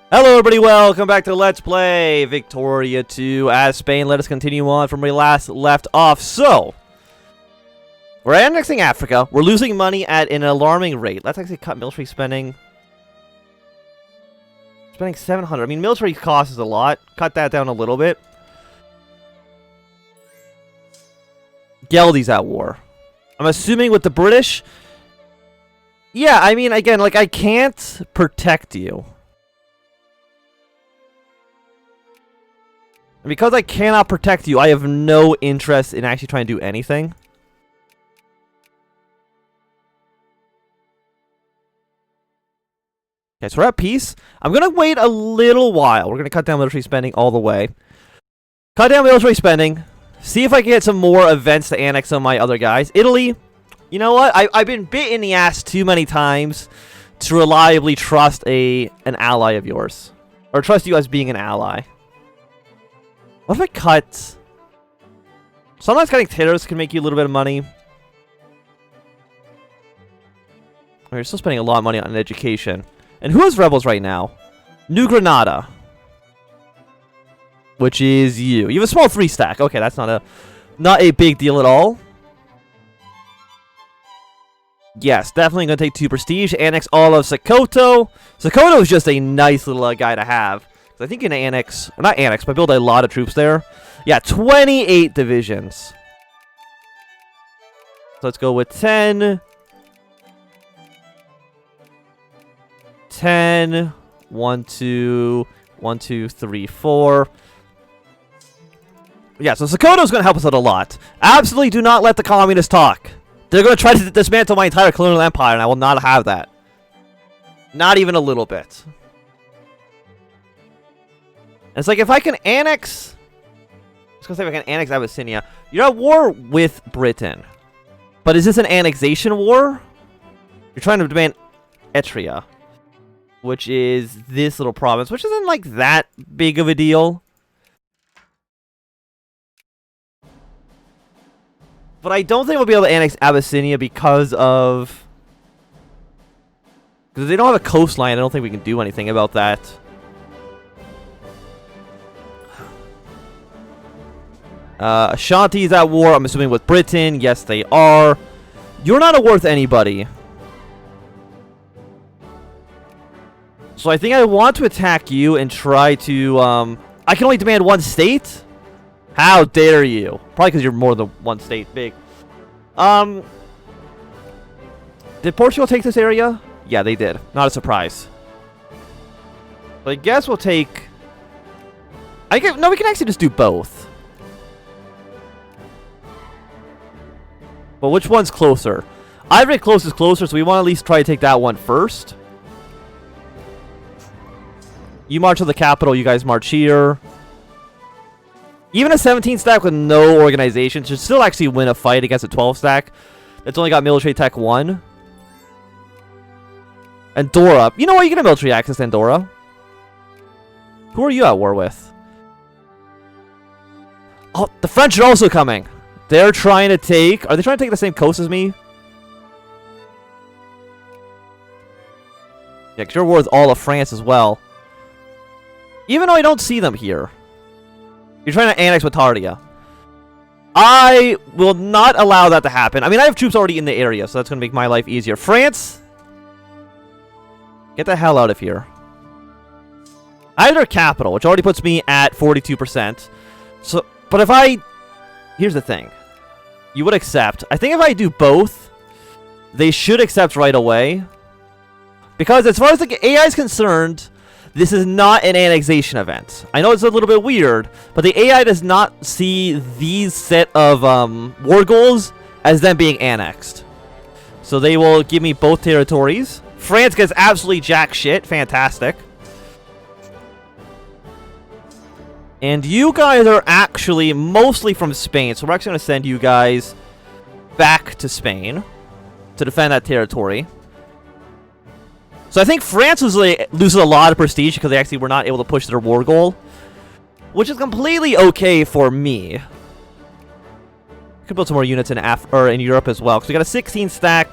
Hello everybody, welcome back to Let's Play Victoria 2 as Spain. Let us continue on from where we last left off. So, we're annexing Africa. We're losing money at an alarming rate. Let's actually cut military spending. Spending 700. I mean, military cost is a lot. Cut that down a little bit. Geldy's at war. I'm assuming with the British. Yeah, I mean, again, like, I can't protect you. And because I cannot protect you, I have no interest in actually trying to do anything. Okay, so we're at peace. I'm going to wait a little while. We're going to cut down military spending all the way. Cut down military spending. See if I can get some more events to annex some of my other guys. Italy, you know what? I've been bit in the ass too many times to reliably trust an ally of yours. Or trust you as being an ally. What if I cut... Sometimes cutting terrorists can make you a little bit of money. You're still spending a lot of money on education. And who has rebels right now? New Granada. Which is you. You have a small 3-stack. Okay, that's not a big deal at all. Yes, definitely going to take 2 prestige. Annex all of Sokoto. Sokoto is just a nice little guy to have. I think you can annex, or not annex, but build a lot of troops there. Yeah, 28 divisions. So let's go with 10. 10. 1, 2, 1, 2, 3, 4. Yeah, so Sokoto's going to help us out a lot. Absolutely do not let the communists talk. They're going to try to dismantle my entire colonial empire, and I will not have that. Not even a little bit. It's like if I can annex... I was going to say if I can annex Abyssinia. You're at war with Britain. But is this an annexation war? You're trying to demand Etria. Which is this little province. Which isn't like that big of a deal. But I don't think we'll be able to annex Abyssinia because of... Because they don't have a coastline. I don't think we can do anything about that. Ashanti's at war, I'm assuming, with Britain. Yes, they are. You're not worth anybody. So I think I want to attack you and try to, I can only demand 1 state? How dare you? Probably because you're more than 1 state big. Did Portugal take this area? Yeah, they did. Not a surprise. But I guess we'll take... No, we can actually just do both. But which one's closer? Ivory Coast is closer, so we want to at least try to take that one first. You march to the capital, you guys march here. Even a 17 stack with no organization should still actually win a fight against a 12 stack. That's only got military tech 1. Andorra. You know what? You get a military access to Andorra. Who are you at war with? Oh, the French are also coming. They're trying to take... Are they trying to take the same coast as me? Yeah, because you're at war with all of France as well. Even though I don't see them here. You're trying to annex Batardia. I will not allow that to happen. I mean, I have troops already in the area, so that's going to make my life easier. France? Get the hell out of here. I have their capital, which already puts me at 42%. So, but if I... Here's the thing. You would accept. I think if I do both, they should accept right away. Because as far as the AI is concerned, this is not an annexation event. I know it's a little bit weird, but the AI does not see these set of war goals as them being annexed. So they will give me both territories. France gets absolutely jack shit. Fantastic. And you guys are actually mostly from Spain, so we're actually going to send you guys back to Spain to defend that territory. So I think France loses a lot of prestige because they actually were not able to push their war goal, which is completely okay for me. Could build some more units in Europe as well, because we got a 16 stack.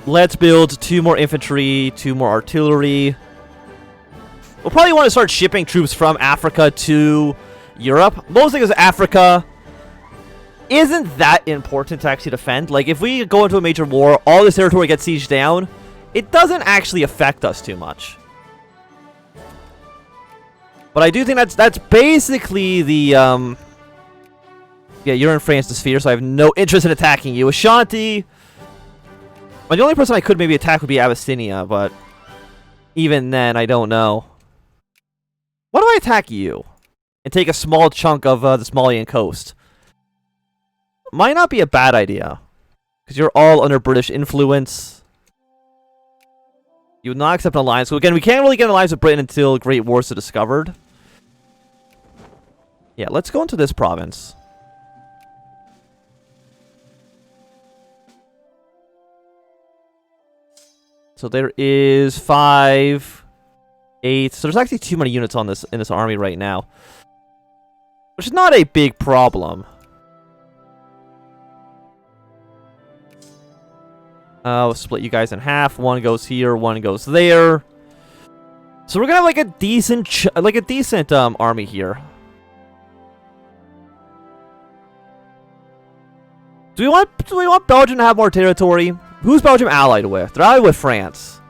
Let's build 2 more infantry, 2 more artillery. we'll probably want to start shipping troops from Africa to Europe. Mostly because Africa isn't that important to actually defend. Like, if we go into a major war, all this territory gets sieged down, it doesn't actually affect us too much. But I do think that's basically the, yeah, you're in France, the sphere, so I have no interest in attacking you. Ashanti, well, the only person I could maybe attack would be Abyssinia, but even then, I don't know. Why do I attack you? And take a small chunk of the Somalian coast? Might not be a bad idea. Because you're all under British influence. You would not accept an alliance. So again, we can't really get an alliance with Britain until Great Wars are discovered. Yeah, let's go into this province. So there is 5, 8. So there's actually too many units on this in this army right now, which is not a big problem. We'll split you guys in half. One goes here, one goes there. So we're gonna have like a decent army here. Do we want Belgium to have more territory? Who's Belgium allied with? They're allied with France.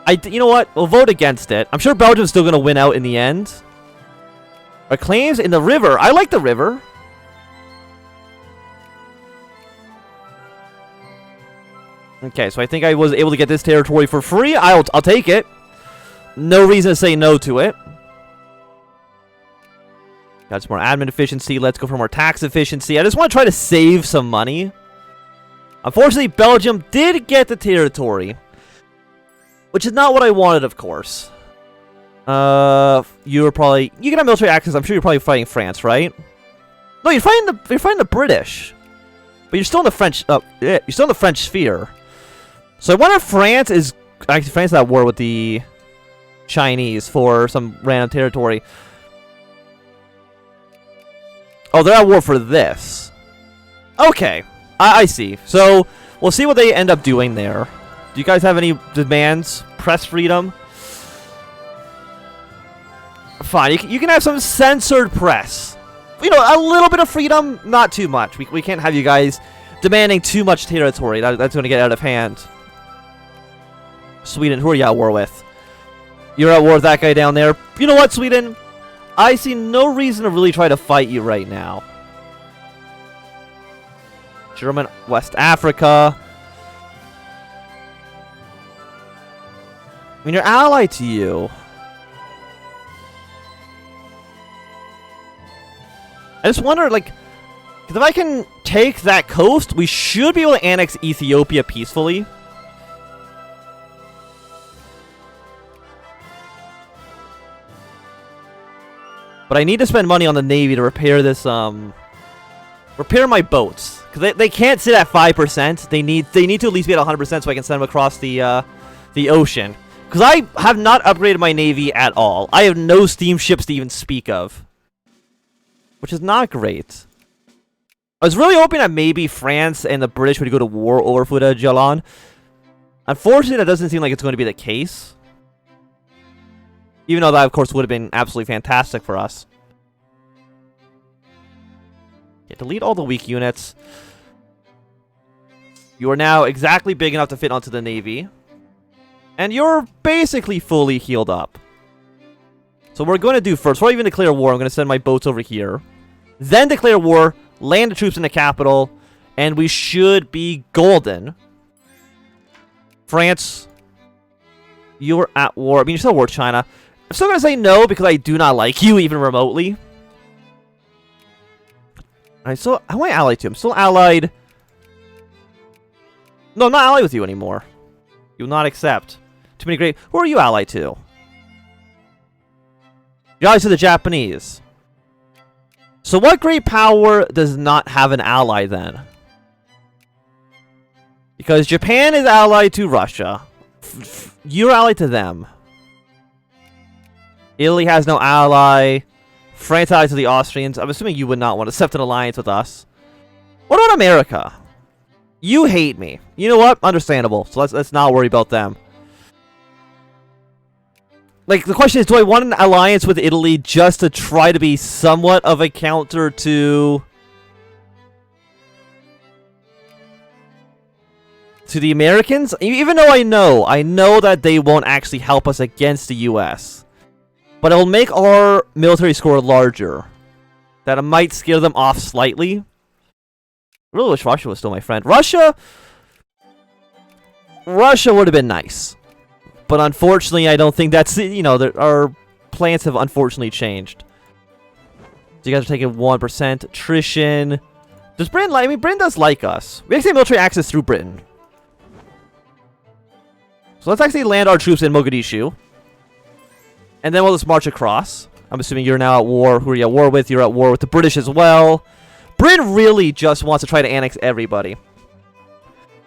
You know what? We'll vote against it. I'm sure Belgium's still going to win out in the end. Our claims in the river. I like the river. Okay, so I think I was able to get this territory for free. I'll take it. No reason to say no to it. Got some more admin efficiency. Let's go for more tax efficiency. I just want to try to save some money. Unfortunately, Belgium did get the territory, which is not what I wanted, of course. You can have military access. I'm sure you're probably fighting France, right? No, you're fighting the British, but you're still in the French. You're still in the French sphere. So I wonder if France is at war with the Chinese for some random territory. Oh, they're at war for this. Okay, I see. So we'll see what they end up doing there. Do you guys have any demands? Press freedom? Fine, you can have some censored press. You know, a little bit of freedom, not too much. We can't have you guys demanding too much territory. That's going to get out of hand. Sweden, who are you at war with? You're at war with that guy down there. You know what, Sweden? I see no reason to really try to fight you right now. German, West Africa. I mean, you're allied to you. I just wonder, like, if I can take that coast, we should be able to annex Ethiopia peacefully. But I need to spend money on the Navy to repair this, repair my boats. Because they can't sit at 5%. They need to at least be at 100% so I can send them across the ocean. Because I have not upgraded my Navy at all. I have no steamships to even speak of. Which is not great. I was really hoping that maybe France and the British would go to war over Fuda Jalan. Unfortunately, that doesn't seem like it's going to be the case. Even though that, of course, would have been absolutely fantastic for us. Okay, delete all the weak units. You are now exactly big enough to fit onto the Navy. And you're basically fully healed up. So what we're going to do first, before I even declare war, I'm going to send my boats over here. Then declare war, land the troops in the capital, and we should be golden. France, you're at war. I mean, you're still at war with China. I'm still going to say no because I do not like you even remotely. How am I allied to? I'm still allied. No, I'm not allied with you anymore. You will not accept. Too many great... Who are you allied to? You're allied to the Japanese. So what great power does not have an ally then? Because Japan is allied to Russia. You're allied to them. Italy has no ally. France allied to the Austrians. I'm assuming you would not want to accept an alliance with us. What about America? You hate me. You know what? Understandable. So let's not worry about them. Like, the question is, do I want an alliance with Italy just to try to be somewhat of a counter to the Americans? Even though I know that they won't actually help us against the US. But it will make our military score larger. That it might scare them off slightly. I really wish Russia was still my friend. Russia would have been nice. But unfortunately, I don't think that's, you know, our plans have unfortunately changed. So you guys are taking 1% attrition. Does Britain like, I mean, Britain does like us. We actually have military access through Britain. So let's actually land our troops in Mogadishu. And then we'll just march across. I'm assuming you're now at war. Who are you at war with? You're at war with the British as well. Britain really just wants to try to annex everybody.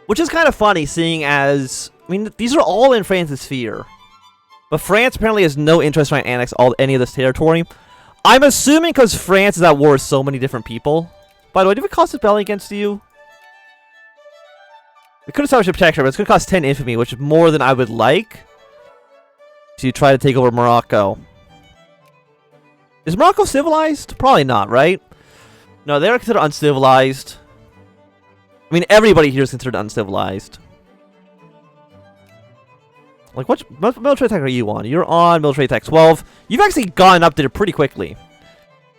Which is kind of funny, seeing as... I mean, these are all in France's sphere. But France apparently has no interest in trying to annex any of this territory. I'm assuming because France is at war with so many different people. By the way, did we cost us belly against you? We could have established a protection, but it's going to cost 10 infamy, which is more than I would like. To try to take over Morocco. Is Morocco civilized? Probably not, right? No, they're considered uncivilized. I mean, everybody here is considered uncivilized. Like, what military attack are you on? You're on military attack 12. You've actually gotten up there pretty quickly.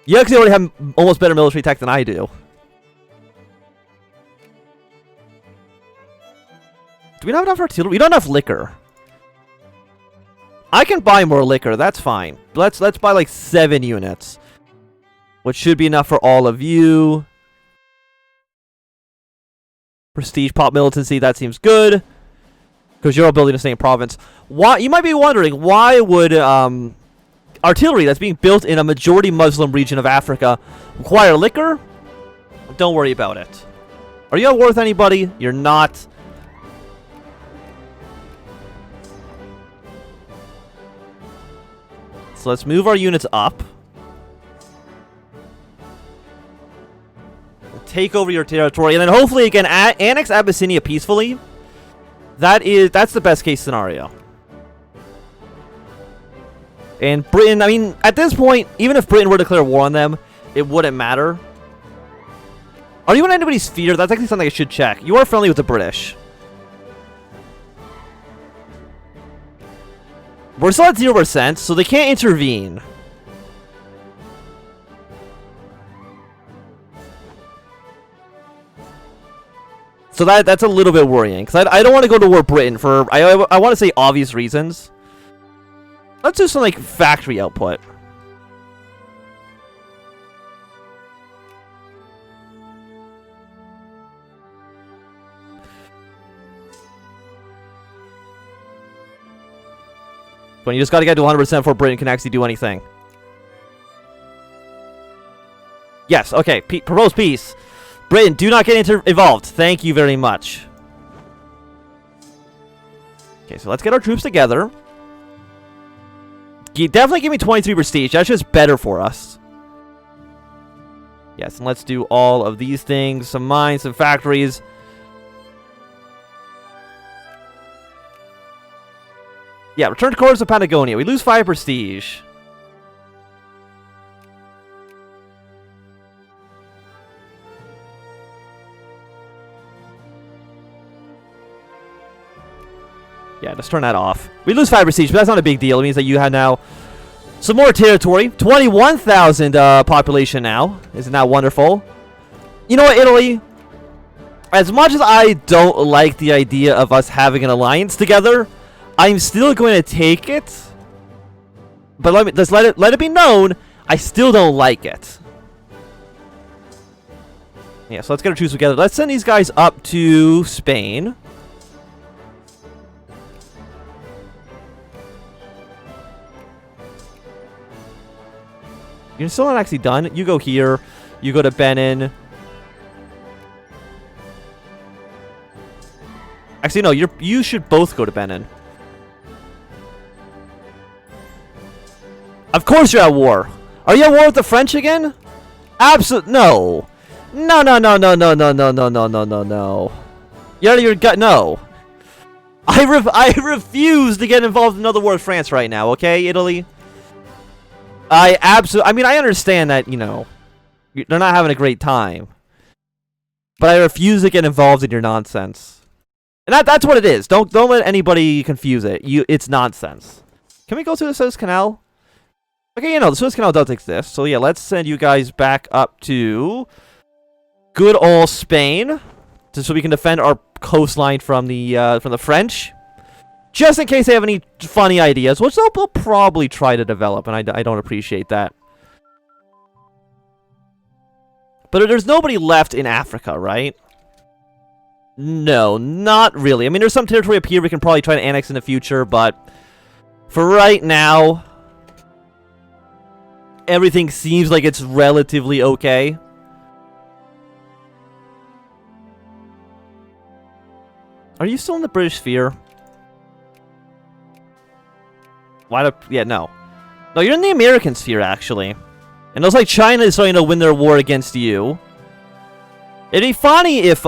You actually already have almost better military attack than I do. Do we not have enough artillery? We don't have enough liquor. I can buy more liquor. That's fine. Let's buy like 7 units. Which should be enough for all of you. Prestige, pop, militancy. That seems good. Because you're all building the same province. Why? You might be wondering, why would artillery that's being built in a majority Muslim region of Africa require liquor? Don't worry about it. Are you at war with anybody? You're not. So let's move our units up. Take over your territory, and then hopefully again annex Abyssinia peacefully. That's the best case scenario. And Britain, I mean, at this point, even if Britain were to declare war on them, it wouldn't matter. Are you in anybody's sphere? That's actually something I should check. You are friendly with the British. We're still at 0%, so they can't intervene. So that's a little bit worrying, because I don't want to go to war with Britain for, I want to say obvious reasons. Let's do some, like, factory output. But you just got to get to 100% before Britain can actually do anything. Yes, okay, propose peace. Britain, do not get involved. Thank you very much. Okay, so let's get our troops together. Definitely give me 23 prestige. That's just better for us. Yes, and let's do all of these things. Some mines, some factories. Yeah, return to Corps of Patagonia. We lose 5 prestige. Yeah, just turn that off. We lose 5 prestige, but that's not a big deal. It means that you have now some more territory. 21,000 population now. Isn't that wonderful? You know what, Italy? As much as I don't like the idea of us having an alliance together, I'm still going to take it. But let it be known, I still don't like it. Yeah, so let's get our troops together. Let's send these guys up to Spain. You're still not actually done. You go here. You go to Benin. Actually, no. You should both go to Benin. Of course you're at war. Are you at war with the French again? Absolutely no. No. You're your gut. No. I refuse to get involved in another war with France right now, okay, Italy? I mean, I understand that, you know, they're not having a great time. But I refuse to get involved in your nonsense. And that's what it is. Don't let anybody confuse it. It's nonsense. Can we go through the Suez Canal? Okay, you know, the Suez Canal does exist. So yeah, let's send you guys back up to good old Spain, so we can defend our coastline from the French. Just in case they have any funny ideas, which they'll probably try to develop, and I don't appreciate that. But there's nobody left in Africa, right? No, not really. I mean, there's some territory up here we can probably try to annex in the future, but for right now, everything seems like it's relatively okay. Are you still in the British sphere? Yeah, no. No, you're in the American sphere, actually. And it looks like China is starting to win their war against you. It'd be funny if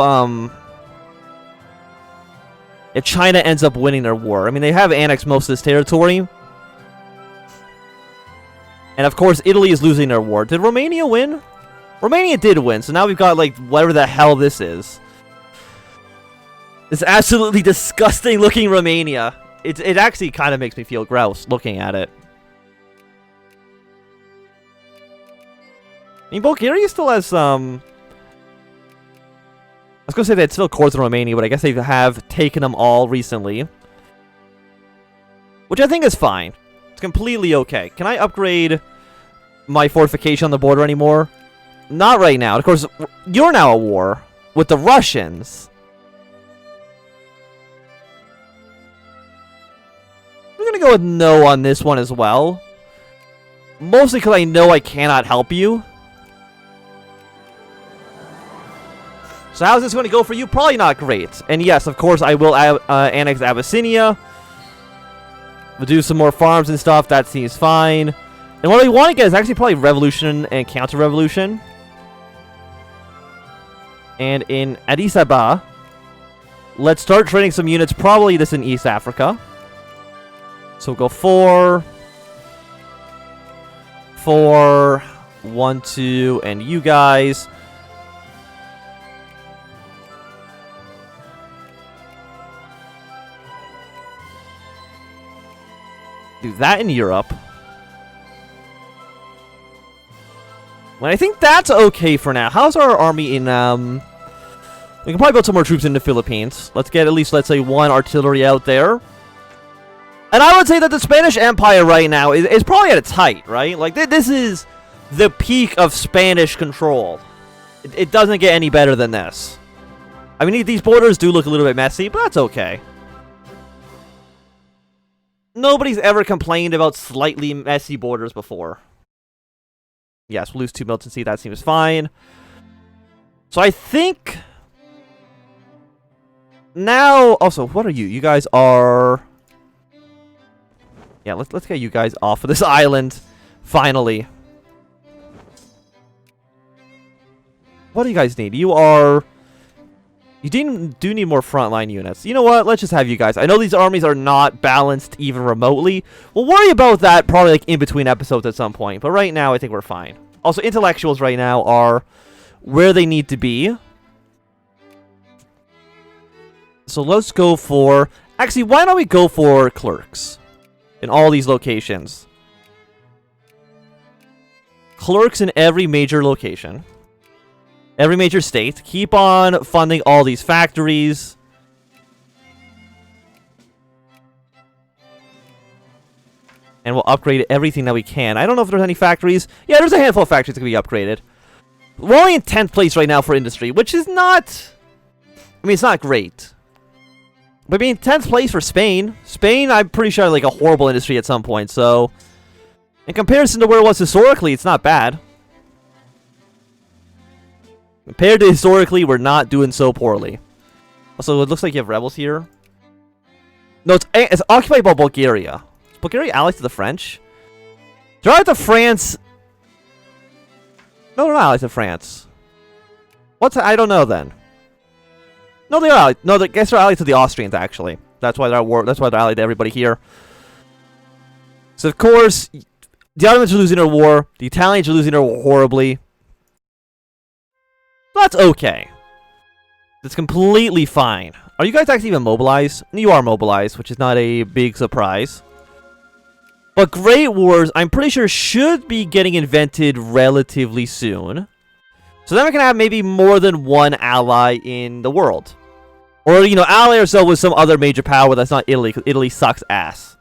China ends up winning their war. I mean, they have annexed most of this territory. And of course, Italy is losing their war. Did Romania win? Romania did win, so now we've got, like, whatever the hell this is. This absolutely disgusting looking Romania. It actually kind of makes me feel gross looking at it. I mean, Bulgaria still has I was going to say they had still cores in Romania, but I guess they have taken them all recently. Which I think is fine. It's completely okay. Can I upgrade my fortification on the border anymore? Not right now. Of course, you're now at war with the Russians. I'm going to go with no on this one as well. Mostly because I know I cannot help you. So how's this going to go for you? Probably not great. And yes, of course, I will annex Abyssinia. We'll do some more farms and stuff. That seems fine. And what we want to get is actually probably revolution and counter-revolution. And in Addis Ababa, let's start training some units. Probably this in East Africa. So we'll go 4, 1, 2, and you guys. Do that in Europe. Well, I think that's okay for now. How's our army in, We can probably build some more troops in the Philippines. Let's get at least, let's say, 1 artillery out there. And I would say that the Spanish Empire right now is probably at its height, right? Like, this is the peak of Spanish control. It doesn't get any better than this. I mean, these borders do look a little bit messy, but that's okay. Nobody's ever complained about slightly messy borders before. Yes, we'll lose 2 militancy. That seems fine. So I think... Now... Also, what are you? You guys are... Yeah, let's get you guys off of this island. Finally. What do you guys need? You are... You do need more frontline units. You know what? Let's just have you guys. I know these armies are not balanced even remotely. We'll worry about that probably like in between episodes at some point. But right now, I think we're fine. Also, intellectuals right now are where they need to be. So let's go for... Actually, why don't we go for clerks? In all these locations. Clerks in every major location. Every major state. Keep on funding all these factories. And we'll upgrade everything that we can. I don't know if there's any factories. Yeah, there's a handful of factories that can be upgraded. We're only in 10th place right now for industry, which is not... I mean, it's not great. But I mean, 10th place for Spain. Spain, I'm pretty sure, had, like, a horrible industry at some point, so... In comparison to where it was historically, it's not bad. Compared to historically, we're not doing so poorly. Also, it looks like you have rebels here. No, it's occupied by Bulgaria. Is Bulgaria allied to the French? They're allied to France. No, they're not allied to France. I don't know then. No, they are allied. No, I guess they're allied to the Austrians, actually. That's why they're at war. That's why they're allied to everybody here. So, of course, the Ottomans are losing their war. The Italians are losing their war horribly. That's okay. That's completely fine. Are you guys actually even mobilized? You are mobilized, which is not a big surprise. But Great Wars, I'm pretty sure, should be getting invented relatively soon. So then we can have maybe more than one ally in the world. Or, you know, ally ourselves with some other major power that's not Italy, because Italy sucks ass.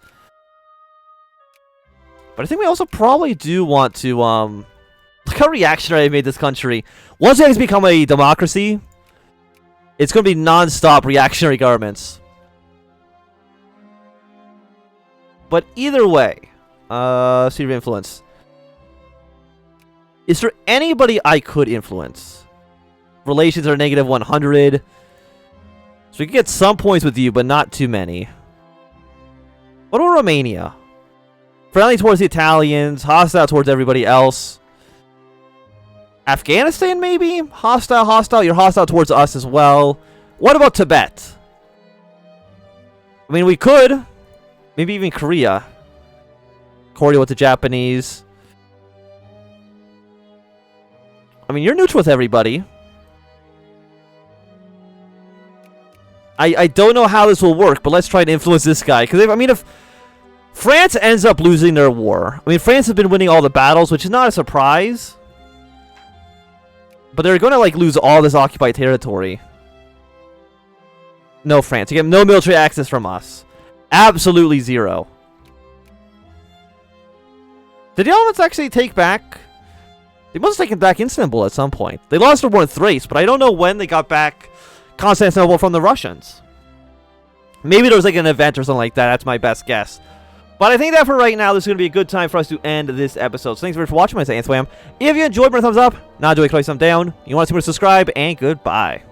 But I think we also probably do want to, look how reactionary I made this country. Once it has become a democracy, it's going to be non-stop reactionary governments. But either way, sphere of influence. Is there anybody I could influence? Relations are negative 100. So we can get some points with you, but not too many. What about Romania? Friendly towards the Italians, hostile towards everybody else. Afghanistan, maybe? Hostile, hostile. You're hostile towards us as well. What about Tibet? I mean, we could. Maybe even Korea. Cordial with the Japanese. I mean, you're neutral with everybody. I don't know how this will work, but let's try to influence this guy. Because, I mean, if France ends up losing their war... I mean, France has been winning all the battles, which is not a surprise. But they're going to, like, lose all this occupied territory. No, France. You get no military access from us. Absolutely zero. Did the Ottomans actually take back... They must have taken back Istanbul at some point. They lost their war in Thrace, but I don't know when they got back Constantinople from the Russians. Maybe there was like an event or something like that. That's my best guess. But I think that for right now, this is going to be a good time for us to end this episode. So thanks very much for watching. My name is Swam. If you enjoyed, put a thumbs up. Not doing, click thumbs down. You want to subscribe, and goodbye.